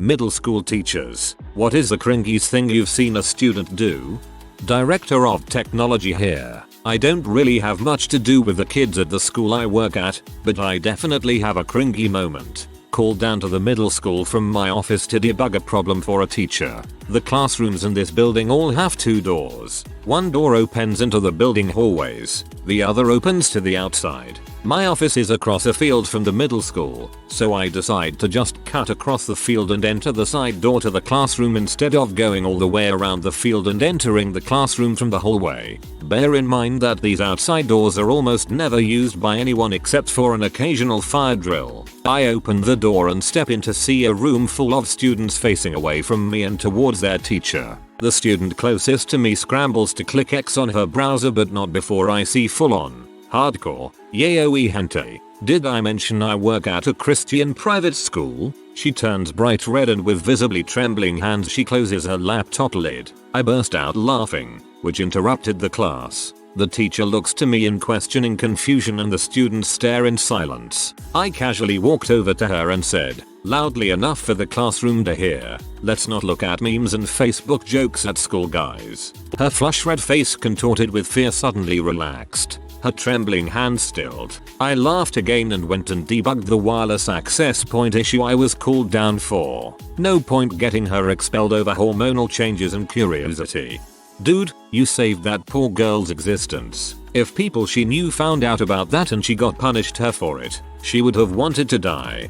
Middle school teachers, what is the cringiest thing you've seen a student do? Director of technology here. I don't really have much to do with the kids at the school I work at, but I definitely have a cringy moment. Called down to the middle school from my office to debug a problem for a teacher. The classrooms in this building all have two doors. One door opens into the building hallways, the other opens to the outside. My office is across a field from the middle school, so I decide to just cut across the field and enter the side door to the classroom instead of going all the way around the field and entering the classroom from the hallway. Bear in mind that these outside doors are almost never used by anyone except for an occasional fire drill. I open the door and step in to see a room full of students facing away from me and towards their teacher. The student closest to me scrambles to click X on her browser, but not before I see full on hardcore yaoi hentai. Did I mention I work at a Christian private school? She turns bright red and with visibly trembling hands she closes her laptop lid. I burst out laughing, which interrupted the class. The teacher looks to me in questioning confusion and the students stare in silence. I casually walked over to her and said, loudly enough for the classroom to hear, "Let's not look at memes and Facebook jokes at school, guys." Her flush red face contorted with fear suddenly relaxed. Her trembling hands stilled. I laughed again and went and debugged the wireless access point issue I was called down for. No point getting her expelled over hormonal changes and curiosity. Dude, you saved that poor girl's existence. If people she knew found out about that and she got punished her for it, she would have wanted to die.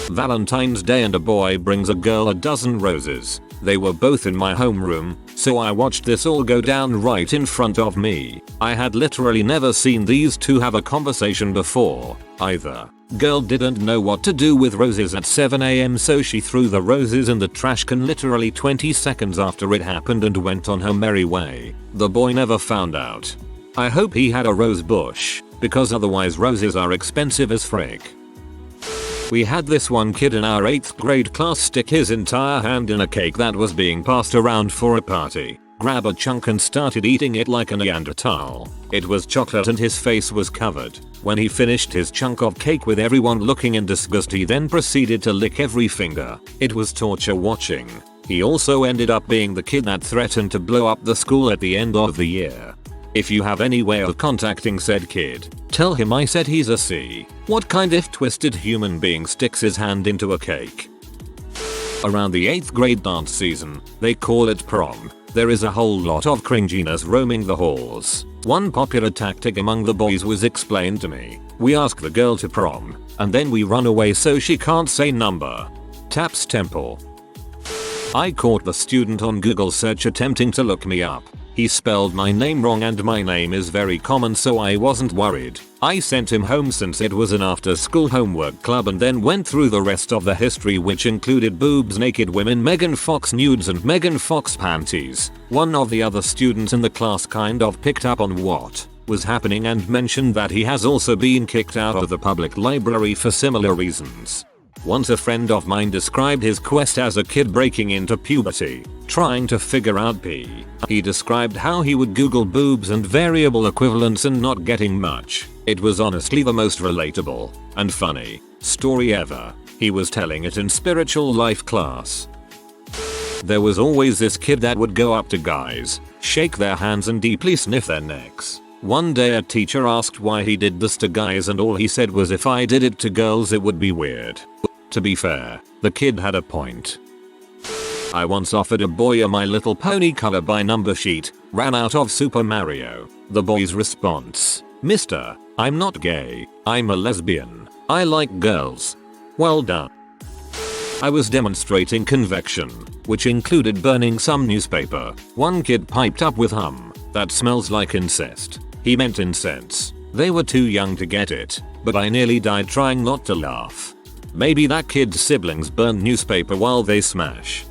Valentine's Day and a boy brings a girl a dozen roses. They were both in my homeroom, so I watched this all go down right in front of me. I had literally never seen these two have a conversation before, either. Girl didn't know what to do with roses at 7 AM, so she threw the roses in the trash can literally 20 seconds after it happened and went on her merry way. The boy never found out. I hope he had a rose bush, because otherwise roses are expensive as frick. We had this one kid in our 8th grade class stick his entire hand in a cake that was being passed around for a party, grab a chunk and started eating it like a Neanderthal. It was chocolate and his face was covered. When he finished his chunk of cake with everyone looking in disgust, he then proceeded to lick every finger. It was torture watching. He also ended up being the kid that threatened to blow up the school at the end of the year. If you have any way of contacting said kid, tell him I said he's a C. What kind of twisted human being sticks his hand into a cake? Around the 8th grade dance season, they call it prom. There is a whole lot of cringiness roaming the halls. One popular tactic among the boys was explained to me. We ask the girl to prom, and then we run away so she can't say number. Taps temple. I caught the student on Google search attempting to look me up. He spelled my name wrong and my name is very common, so I wasn't worried. I sent him home since it was an after school homework club and then went through the rest of the history, which included boobs, naked women, Megan Fox nudes and Megan Fox panties. One of the other students in the class kind of picked up on what was happening and mentioned that he has also been kicked out of the public library for similar reasons. Once a friend of mine described his quest as a kid breaking into puberty, trying to figure out P. He described how he would Google boobs and variable equivalents and not getting much. It was honestly the most relatable and funny story ever. He was telling it in spiritual life class. There was always this kid that would go up to guys, shake their hands and deeply sniff their necks. One day a teacher asked why he did this to guys and all he said was, if I did it to girls it would be weird. To be fair, the kid had a point. I once offered a boy a My Little Pony color by number sheet, ran out of Super Mario. The boy's response: "Mister, I'm not gay, I'm a lesbian. I like girls." Well done. I was demonstrating convection, which included burning some newspaper. One kid piped up with "That smells like incest." He meant incense. They were too young to get it, but I nearly died trying not to laugh. Maybe that kid's siblings burn newspaper while they smash.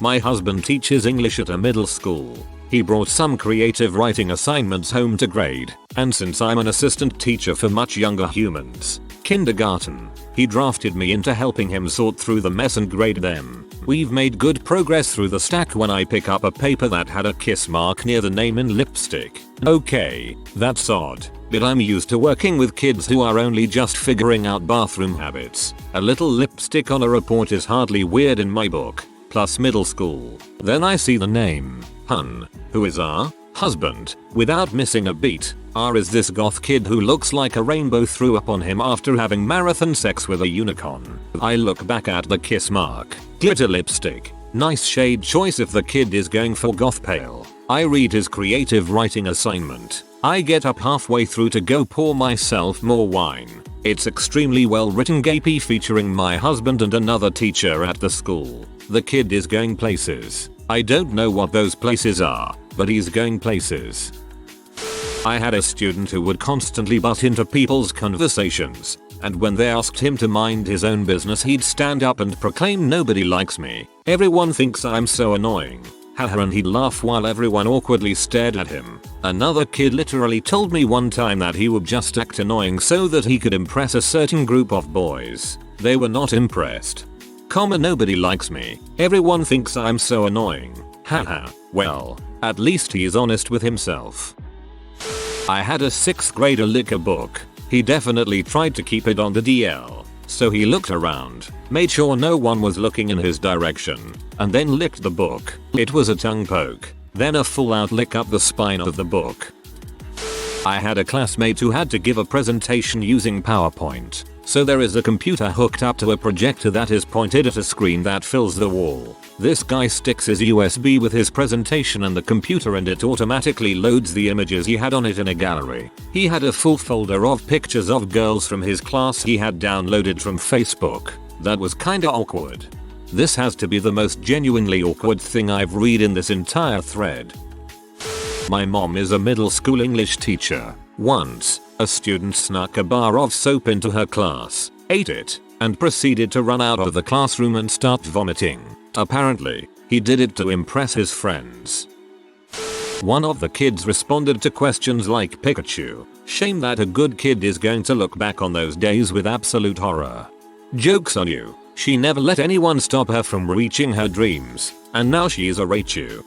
My husband teaches English at a middle school. He brought some creative writing assignments home to grade, and since I'm an assistant teacher for much younger humans, kindergarten, he drafted me into helping him sort through the mess and grade them. We've made good progress through the stack when I pick up a paper that had a kiss mark near the name in lipstick. Okay, that's odd. but I'm used to working with kids who are only just figuring out bathroom habits. A little lipstick on a report is hardly weird in my book. Plus middle school. Then I see the name, Hun, who is our husband, without missing a beat. R is this goth kid who looks like a rainbow threw up on him after having marathon sex with a unicorn. I look back at the kiss mark. Glitter lipstick. Nice shade choice if the kid is going for goth pale. I read his creative writing assignment. I get up halfway through to go pour myself more wine. It's extremely well written gapy featuring my husband and another teacher at the school. The kid is going places. I don't know what those places are, but he's going places. I had a student who would constantly butt into people's conversations, and when they asked him to mind his own business he'd stand up and proclaim nobody likes me. Everyone thinks I'm so annoying. Haha, and he'd laugh while everyone awkwardly stared at him. Another kid literally told me one time that he would just act annoying so that he could impress a certain group of boys. They were not impressed. Nobody likes me. Everyone thinks I'm so annoying. Haha. Well, at least he's honest with himself. I had a 6th grader lick a book. He definitely tried to keep it on the DL. So he looked around, made sure no one was looking in his direction, and then licked the book. It was a tongue poke, then a full out lick up the spine of the book. I had a classmate who had to give a presentation using PowerPoint. So there is a computer hooked up to a projector that is pointed at a screen that fills the wall. This guy sticks his USB with his presentation and the computer and it automatically loads the images he had on it in a gallery. He had a full folder of pictures of girls from his class he had downloaded from Facebook. That was kinda awkward. This has to be the most genuinely awkward thing I've read in this entire thread. My mom is a middle school English teacher. Once, a student snuck a bar of soap into her class, ate it, and proceeded to run out of the classroom and start vomiting. Apparently, he did it to impress his friends. One of the kids responded to questions like Pikachu. Shame that a good kid is going to look back on those days with absolute horror. Joke's on you. She never let anyone stop her from reaching her dreams, and now she's a Raichu.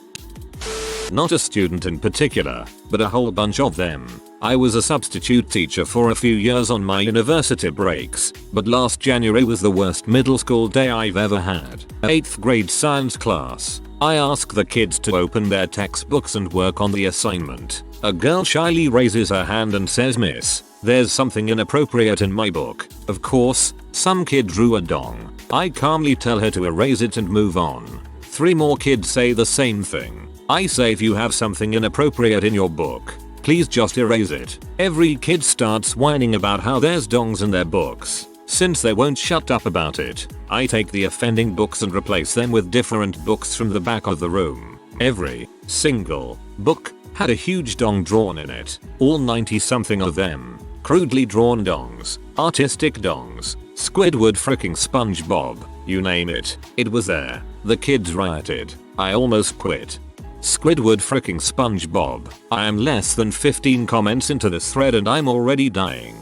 Not a student in particular, but a whole bunch of them. I was a substitute teacher for a few years on my university breaks, but last January was the worst middle school day I've ever had. 8th grade science class. I ask the kids to open their textbooks and work on the assignment. A girl shyly raises her hand and says, "Miss, there's something inappropriate in my book." Of course, some kid drew a dong. I calmly tell her to erase it and move on. 3 more kids say the same thing. I say, if you have something inappropriate in your book, please just erase it. Every kid starts whining about how there's dongs in their books. Since they won't shut up about it, I take the offending books and replace them with different books from the back of the room. Every single book had a huge dong drawn in it. All 90 something of them. Crudely drawn dongs, artistic dongs, Squidward fricking SpongeBob, you name it, it was there. The kids rioted. I almost quit. Squidward fricking SpongeBob. I am less than 15 comments into this thread and I'm already dying.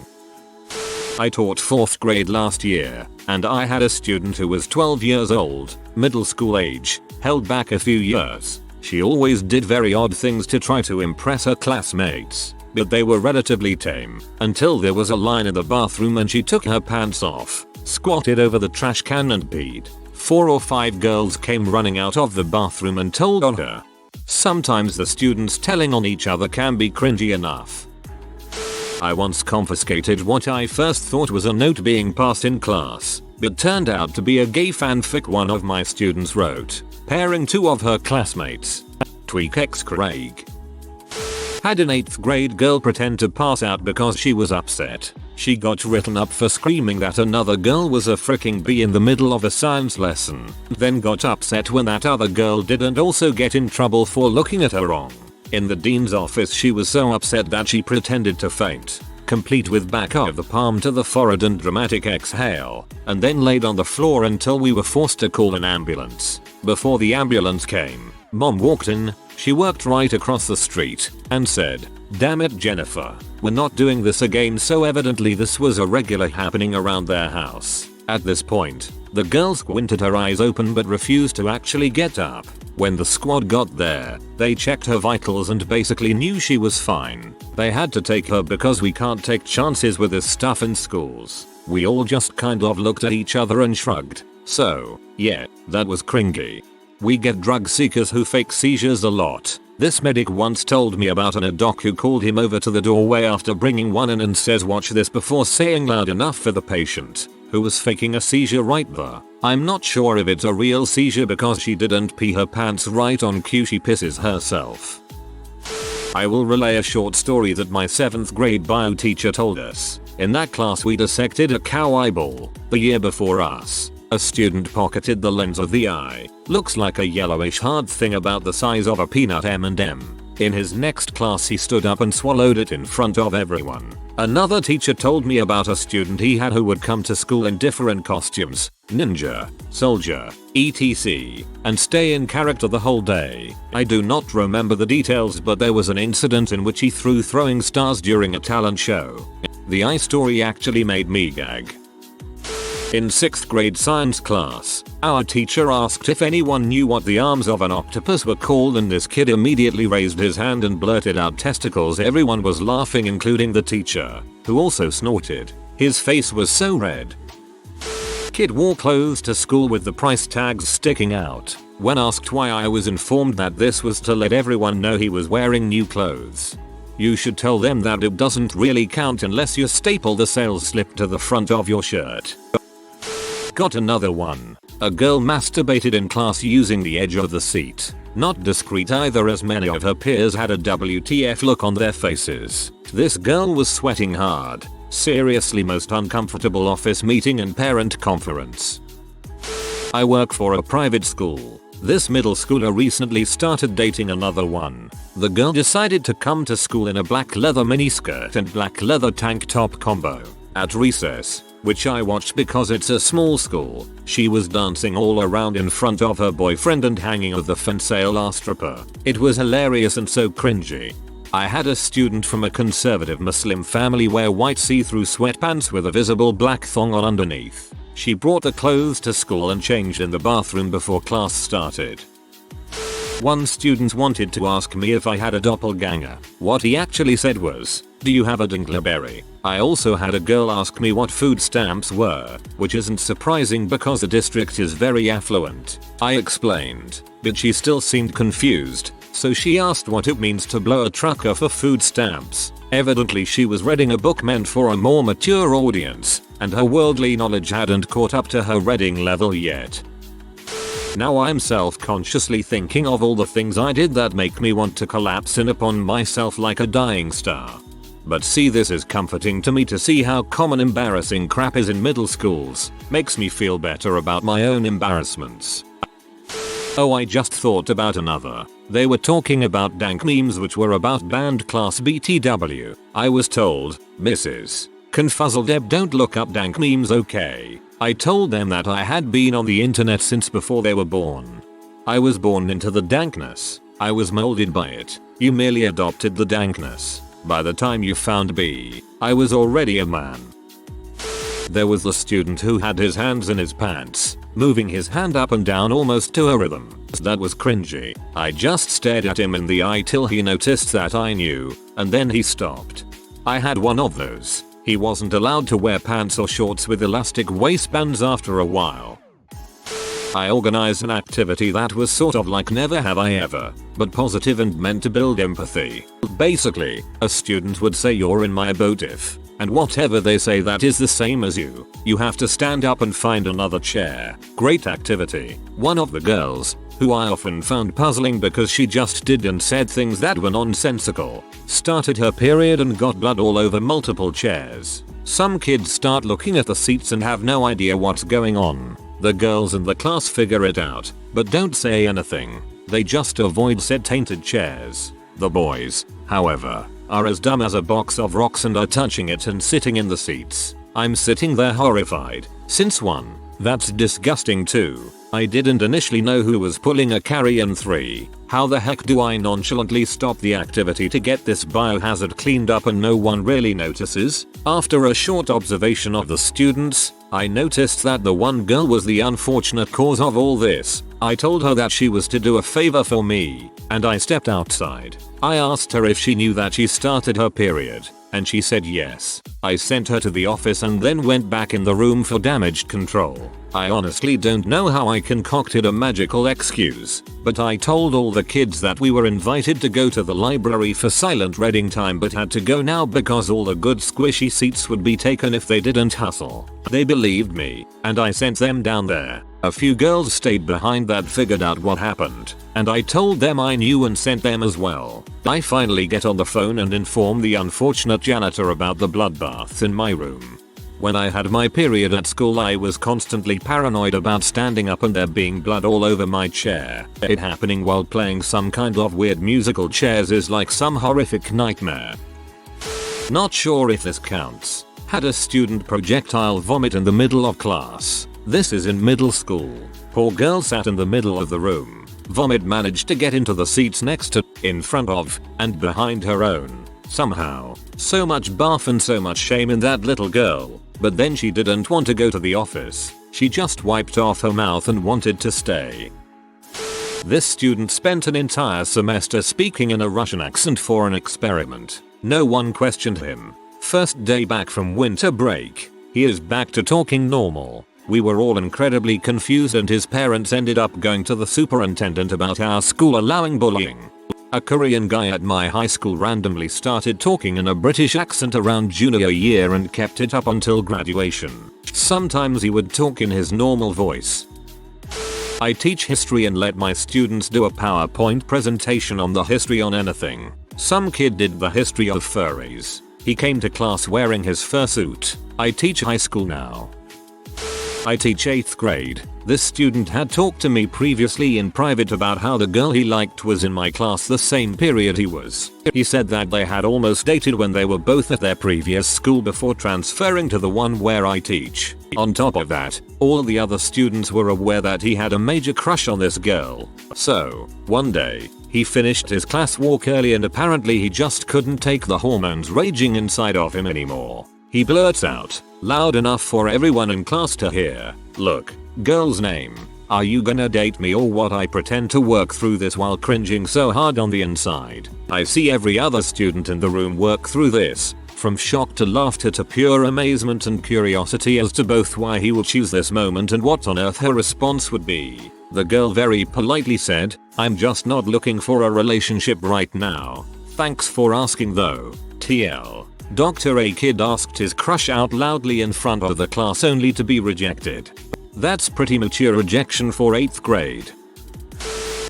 I taught 4th grade last year, and I had a student who was 12 years old, middle school age, held back a few years. She always did very odd things to try to impress her classmates, but they were relatively tame, until there was a line in the bathroom and she took her pants off, squatted over the trash can and peed. 4 or 5 girls came running out of the bathroom and told on her. Sometimes the students telling on each other can be cringy enough. I once confiscated what I first thought was a note being passed in class, but turned out to be a gay fanfic one of my students wrote, pairing 2 of her classmates. Tweak X Craig. Had an 8th grade girl pretend to pass out because she was upset. She got written up for screaming that another girl was a freaking bee in the middle of a science lesson, then got upset when that other girl didn't also get in trouble for looking at her wrong. In the dean's office she was so upset that she pretended to faint, complete with back of the palm to the forehead and dramatic exhale, and then laid on the floor until we were forced to call an ambulance. Before the ambulance came, Mom walked in. She worked right across the street and said, "Damn it, Jennifer, we're not doing this again." So evidently this was a regular happening around their house. At this point, the girl squinted her eyes open but refused to actually get up. When the squad got there, they checked her vitals and basically knew she was fine. They had to take her because we can't take chances with this stuff in schools. We all just kind of looked at each other and shrugged. So, yeah, that was Cringey. We get drug seekers who fake seizures a lot. This medic once told me about a doc who called him over to the doorway after bringing one in and says watch this before saying loud enough for the patient, who was faking a seizure right there. I'm not sure if it's a real seizure because she didn't pee her pants right on cue, she pisses herself. I will relay a short story that my 7th grade bio teacher told us. In that class we dissected a cow eyeball. The year before us, a student pocketed the lens of the eye. Looks like a yellowish hard thing about the size of a peanut M&M. In his next class he stood up and swallowed it in front of everyone. Another teacher told me about a student he had who would come to school in different costumes, ninja, soldier, etc., and stay in character the whole day. I do not remember the details, but there was an incident in which he threw throwing stars during a talent show. The eye story actually made me gag. In 6th grade science class, our teacher asked if anyone knew what the arms of an octopus were called, and this kid immediately raised his hand and blurted out testicles. Everyone was laughing, including the teacher, who also snorted. His face was so red. Kid wore clothes to school with the price tags sticking out. When asked why, I was informed that this was to let everyone know he was wearing new clothes. You should tell them that it doesn't really count unless you staple the sales slip to the front of your shirt. Got another one. A girl masturbated in class using the edge of the seat. Not discreet either, as many of her peers had a WTF look on their faces. This girl was sweating hard. Seriously, most uncomfortable office meeting and parent conference. I work for a private school. This middle schooler recently started dating another one. The girl decided to come to school in a black leather miniskirt and black leather tank top combo. At recess, which I watched because it's a small school, she was dancing all around in front of her boyfriend and hanging with the finale stripper. It was hilarious and so cringy. I had a student from a conservative Muslim family wear white see-through sweatpants with a visible black thong on underneath. She brought the clothes to school and changed in the bathroom before class started. One student wanted to ask me if I had a doppelganger. What he actually said was, "Do you have a dingleberry?" I also had a girl ask me what food stamps were, which isn't surprising because the district is very affluent. I explained, but she still seemed confused, so she asked what it means to blow a trucker for food stamps. Evidently she was reading a book meant for a more mature audience, and her worldly knowledge hadn't caught up to her reading level yet. Now I'm self-consciously thinking of all the things I did that make me want to collapse in upon myself like a dying star. But see, this is comforting to me to see how common embarrassing crap is in middle schools. Makes me feel better about my own embarrassments. Oh, I just thought about another. They were talking about dank memes which were about band class BTW. I was told, Mrs. Confuzzledeb, don't look up dank memes, okay? I told them that I had been on the internet since before they were born. I was born into the dankness. I was molded by it. You merely adopted the dankness. By the time you found B, I was already a man. There was the student who had his hands in his pants, moving his hand up and down almost to a rhythm. That was cringy. I just stared at him in the eye till he noticed that I knew, and then he stopped. I had one of those. He wasn't allowed to wear pants or shorts with elastic waistbands after a while. I organized an activity that was sort of like Never Have I Ever, but positive and meant to build empathy. Basically, a student would say you're in my boat if, and whatever they say that is the same as you. You have to stand up and find another chair. Great activity. One of the girls, who I often found puzzling because she just did and said things that were nonsensical, started her period and got blood all over multiple chairs. Some kids start looking at the seats and have no idea what's going on. The girls in the class figure it out, but don't say anything. They just avoid said tainted chairs. The boys, however, are as dumb as a box of rocks and are touching it and sitting in the seats. I'm sitting there horrified. Since 1. That's disgusting too. I didn't initially know who was pulling a carry-in 3. How the heck do I nonchalantly stop the activity to get this biohazard cleaned up and no one really notices? After a short observation of the students, I noticed that the one girl was the unfortunate cause of all this. I told her that she was to do a favor for me, and I stepped outside. I asked her if she knew that she started her period, and she said yes. I sent her to the office and then went back in the room for damage control. I honestly don't know how I concocted a magical excuse, but I told all the kids that we were invited to go to the library for silent reading time but had to go now because all the good squishy seats would be taken if they didn't hustle. They believed me, and I sent them down there. A few girls stayed behind that figured out what happened, and I told them I knew and sent them as well. I finally get on the phone and inform the unfortunate janitor about the bloodbaths in my room. When I had my period at school I was constantly paranoid about standing up and there being blood all over my chair. It happening while playing some kind of weird musical chairs is like some horrific nightmare. Not sure if this counts. Had a student projectile vomit in the middle of class. This is in middle school. Poor girl sat in the middle of the room. Vomit managed to get into the seats next to, in front of, and behind her own. Somehow. So much barf and so much shame in that little girl. But then she didn't want to go to the office. She just wiped off her mouth and wanted to stay. This student spent an entire semester speaking in a Russian accent for an experiment. No one questioned him. First day back from winter break, he is back to talking normal. We were all incredibly confused and his parents ended up going to the superintendent about our school allowing bullying. A Korean guy at my high school randomly started talking in a British accent around junior year and kept it up until graduation. Sometimes he would talk in his normal voice. I teach history and let my students do a PowerPoint presentation on the history on anything. Some kid did the history of furries. He came to class wearing his fursuit. I teach high school now. I teach 8th grade. This student had talked to me previously in private about how the girl he liked was in my class the same period he was. He said that they had almost dated when they were both at their previous school before transferring to the one where I teach. On top of that, all the other students were aware that he had a major crush on this girl. So, one day, he finished his class walk early and apparently he just couldn't take the hormones raging inside of him anymore. He blurts out, loud enough for everyone in class to hear, "Look, girl's name. Are you gonna date me or what?" I pretend to work through this while cringing so hard on the inside. I see every other student in the room work through this, from shock to laughter to pure amazement and curiosity as to both why he would choose this moment and what on earth her response would be. The girl very politely said, "I'm just not looking for a relationship right now. Thanks for asking though. TL." Dr. A kid asked his crush out loudly in front of the class only to be rejected. That's pretty mature rejection for 8th grade.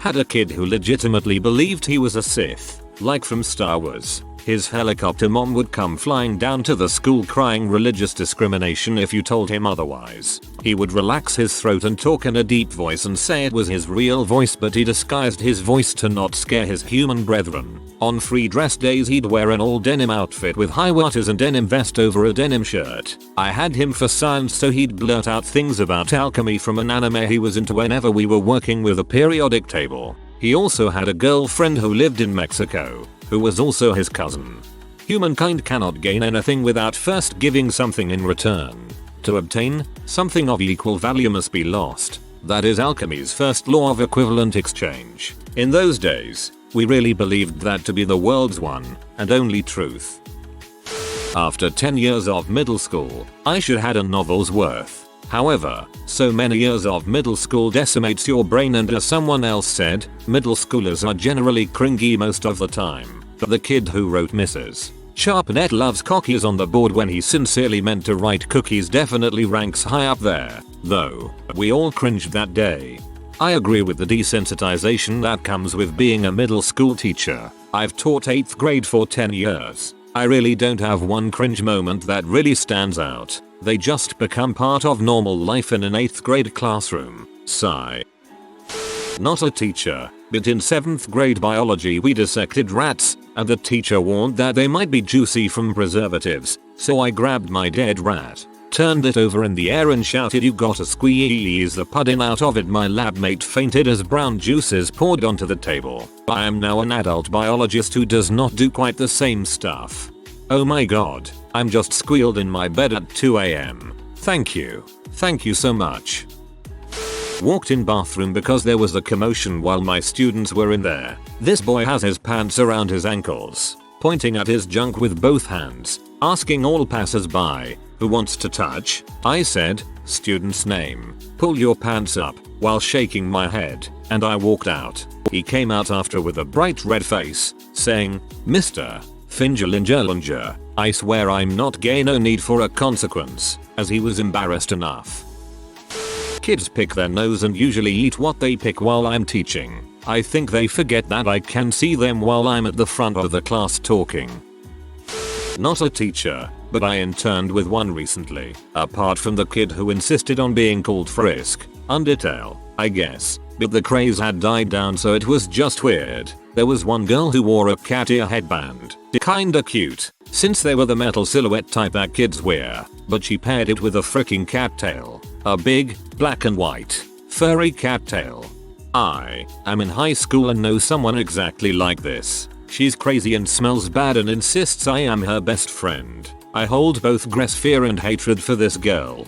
Had a kid who legitimately believed he was a Sith, like from Star Wars. His helicopter mom would come flying down to the school crying religious discrimination if you told him otherwise. He would relax his throat and talk in a deep voice and say it was his real voice, but he disguised his voice to not scare his human brethren. On free dress days he'd wear an all denim outfit with high waisters and denim vest over a denim shirt. I had him for science so he'd blurt out things about alchemy from an anime he was into whenever we were working with a periodic table. He also had a girlfriend who lived in Mexico, who was also his cousin. Humankind cannot gain anything without first giving something in return. To obtain, something of equal value must be lost. That is alchemy's first law of equivalent exchange. In those days, we really believed that to be the world's one and only truth. After 10 years of middle school, I should had a novel's worth. However, so many years of middle school decimates your brain, and as someone else said, middle schoolers are generally cringy most of the time. The kid who wrote Mrs. Sharpnet loves cookies on the board when he sincerely meant to write cookies definitely ranks high up there, though we all cringed that day. I agree with the desensitization that comes with being a middle school teacher. I've taught 8th grade for 10 years. I really don't have one cringe moment that really stands out. They just become part of normal life in an 8th grade classroom. Sigh. Not a teacher, but in 7th grade biology we dissected rats, and the teacher warned that they might be juicy from preservatives, so I grabbed my dead rat. turned it over in the air and shouted, "You gotta squeeze the pudding out of it." My lab mate fainted as brown juices poured onto the table. I am now an adult biologist who does not do quite the same stuff. Oh my god, I'm just squealed in my bed at 2 AM. Thank you. Thank you so much. Walked in bathroom because there was a commotion while my students were in there. This boy has his pants around his ankles, pointing at his junk with both hands, asking all passers-by, "Who wants to touch?" I said, "Student's name. Pull your pants up," while shaking my head, and I walked out. He came out after with a bright red face, saying, "Mr. Fingerlinger, I swear I'm not gay, no need for a consequence," as he was embarrassed enough. Kids pick their nose and usually eat what they pick while I'm teaching. I think they forget that I can see them while I'm at the front of the class talking. Not a teacher, but I interned with one recently. Apart from the kid who insisted on being called Frisk, Undertale, I guess, but the craze had died down so it was just weird. There was one girl who wore a cat ear headband. Kinda cute, since they were the metal silhouette type that kids wear, but she paired it with a freaking cat tail. A big, black and white, furry cat tail. I am in high school and know someone exactly like this. She's crazy and smells bad and insists I am her best friend. I hold both fear and hatred for this girl.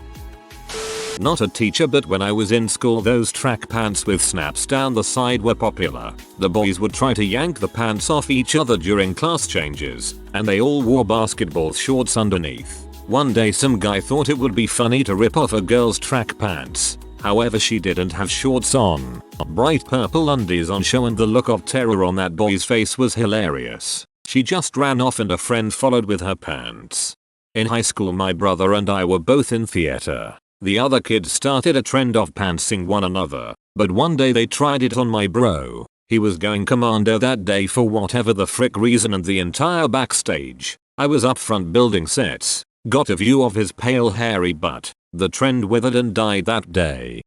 Not a teacher, but when I was in school those track pants with snaps down the side were popular. The boys would try to yank the pants off each other during class changes, and they all wore basketball shorts underneath. One day some guy thought it would be funny to rip off a girl's track pants. However, she didn't have shorts on. Bright purple undies on show, and the look of terror on that boy's face was hilarious. She just ran off and a friend followed with her pants. In high school my brother and I were both in theater. The other kids started a trend of pantsing one another, but one day they tried it on my bro. He was going commando that day for whatever the frick reason, and the entire backstage. I was up front building sets. Got a view of his pale hairy butt. The trend withered and died that day.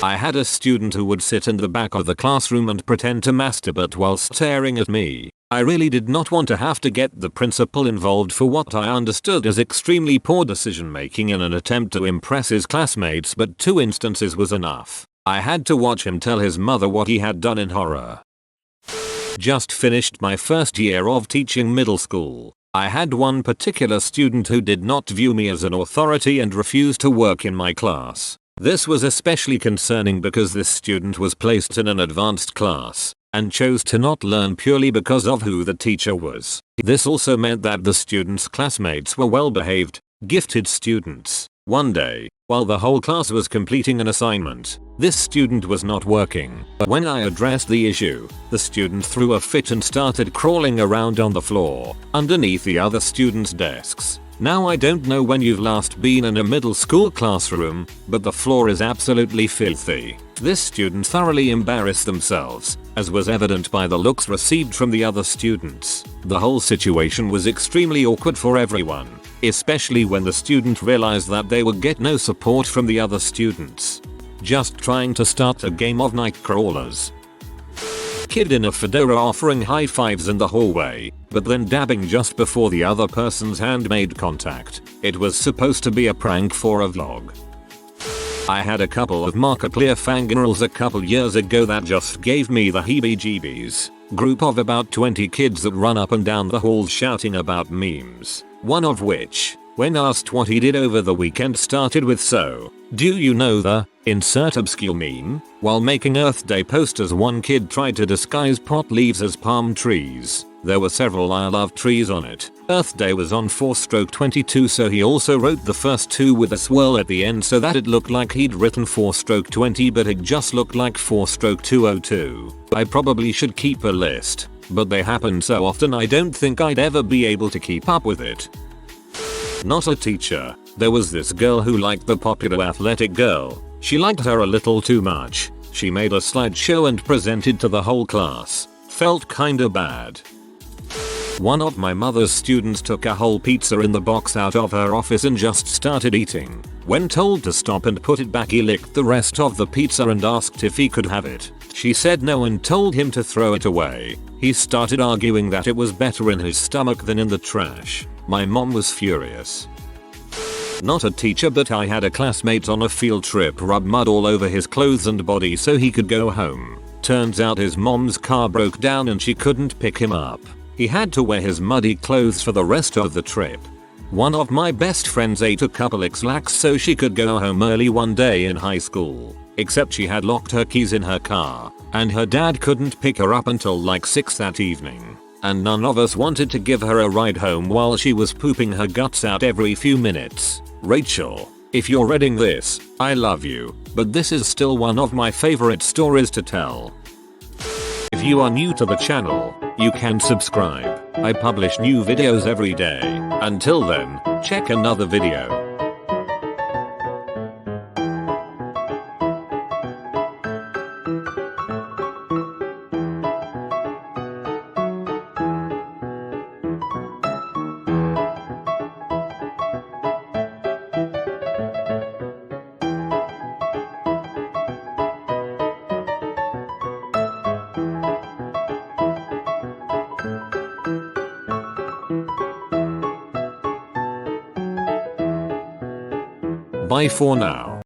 I had a student who would sit in the back of the classroom and pretend to masturbate while staring at me. I really did not want to have to get the principal involved for what I understood as extremely poor decision making in an attempt to impress his classmates, but 2 instances was enough. I had to watch him tell his mother what he had done in horror. Just finished my first year of teaching middle school. I had one particular student who did not view me as an authority and refused to work in my class. This was especially concerning because this student was placed in an advanced class and chose to not learn purely because of who the teacher was. This also meant that the student's classmates were well behaved, gifted students. One day, while the whole class was completing an assignment, this student was not working. But when I addressed the issue, the student threw a fit and started crawling around on the floor, underneath the other students' desks. Now I don't know when you've last been in a middle school classroom, but the floor is absolutely filthy. This student thoroughly embarrassed themselves, as was evident by the looks received from the other students. The whole situation was extremely awkward for everyone, especially when the student realized that they would get no support from the other students. Just trying to start a game of night crawlers. Kid in a fedora offering high fives in the hallway, but then dabbing just before the other person's hand made contact. It was supposed to be a prank for a vlog. I had a couple of marker clear fangirls a couple years ago that just gave me the heebie-jeebies. Group of about 20 kids that run up and down the halls shouting about memes. One of which, when asked what he did over the weekend, started with, "So, do you know the insert obscure meme?" While making Earth Day posters, one kid tried to disguise pot leaves as palm trees. There were several I love trees on it. Earth Day was on 4/22, so he also wrote the first 2 with a swirl at the end so that it looked like he'd written 4/20, but it just looked like 4/202. I probably should keep a list, but they happen so often I don't think I'd ever be able to keep up with it. Not a teacher. There was this girl who liked the popular athletic girl. She liked her a little too much. She made a slideshow and presented to the whole class. Felt kinda bad. One of my mother's students took a whole pizza in the box out of her office and just started eating. When told to stop and put it back, he licked the rest of the pizza and asked if he could have it. She said no and told him to throw it away. He started arguing that it was better in his stomach than in the trash. My mom was furious. not a teacher, but I had a classmate on a field trip rub mud all over his clothes and body so he could go home. Turns out his mom's car broke down and she couldn't pick him up. He had to wear his muddy clothes for the rest of the trip. One of my best friends ate a couple X-Lax so she could go home early one day in high school. Except she had locked her keys in her car, and her dad couldn't pick her up until like 6 that evening. And none of us wanted to give her a ride home while she was pooping her guts out every few minutes. Rachel, if you're reading this, I love you, but this is still one of my favorite stories to tell. If you are new to the channel, you can subscribe. I publish new videos every day. Until then, check another video. Bye for now.